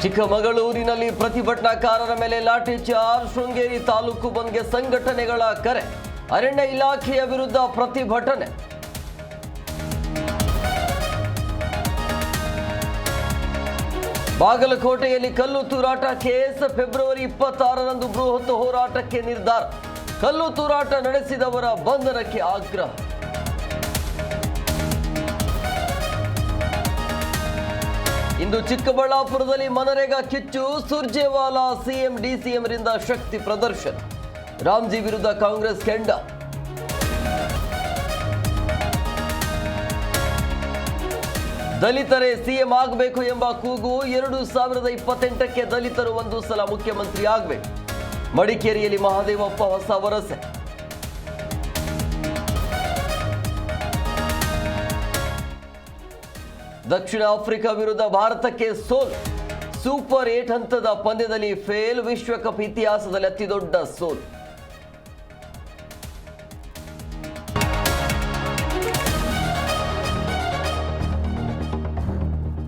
ಚಿಕ್ಕಮಗಳೂರಿನಲ್ಲಿ ಪ್ರತಿಭಟನಾಕಾರರ ಮೇಲೆ ಲಾಠಿ ಚಾರ್ಜ್. ಶೃಂಗೇರಿ ತಾಲೂಕು ಬಂದ್ಗೆ ಸಂಘಟನೆಗಳ ಕರೆ. ಅರಣ್ಯ ಇಲಾಖೆಯ ವಿರುದ್ಧ ಪ್ರತಿಭಟನೆ. ಬಾಗಲಕೋಟೆಯಲ್ಲಿ ಕಲ್ಲು ತೂರಾಟ ಕೇಸ್. ಫೆಬ್ರವರಿ 26ರಂದು ಬೃಹತ್ ಹೋರಾಟಕ್ಕೆ ನಿರ್ಧಾರ. ಕಲ್ಲು ತೂರಾಟ ನಡೆಸಿದವರ ಬಂಧನಕ್ಕೆ ಆಗ್ರಹ. ಇಂದು ಚಿಕ್ಕಬಳ್ಳಾಪುರದಲ್ಲಿ ಮನರೇಗಾ ಕಿಚ್ಚು. ಸುರ್ಜೇವಾಲಾ ಸಿಎಂ ಡಿಸಿಎಂರಿಂದ ಶಕ್ತಿ ಪ್ರದರ್ಶನ. ರಾಮ್ಜಿ ವಿರುದ್ಧ ಕಾಂಗ್ರೆಸ್ ಕೆಂಡ. ದಲಿತರೇ ಸಿಎಂ ಆಗಬೇಕು ಎಂಬ ಕೂಗು. 2028ಕ್ಕೆ ದಲಿತರು ಒಂದು ಸಲ ಮುಖ್ಯಮಂತ್ರಿ ಆಗಬೇಕು. ಮಡಿಕೇರಿಯಲ್ಲಿ ಮಹದೇವಪ್ಪ ಹೊಸ ವರಸೆ. ದಕ್ಷಿಣ ಆಫ್ರಿಕಾ ವಿರುದ್ಧ ಭಾರತಕ್ಕೆ ಸೋಲು. ಸೂಪರ್ 8 ಹಂತದ ಪಂದ್ಯದಲ್ಲಿ ಫೇಲ್. ವಿಶ್ವಕಪ್ ಇತಿಹಾಸದಲ್ಲಿ ಅತಿದೊಡ್ಡ ಸೋಲು.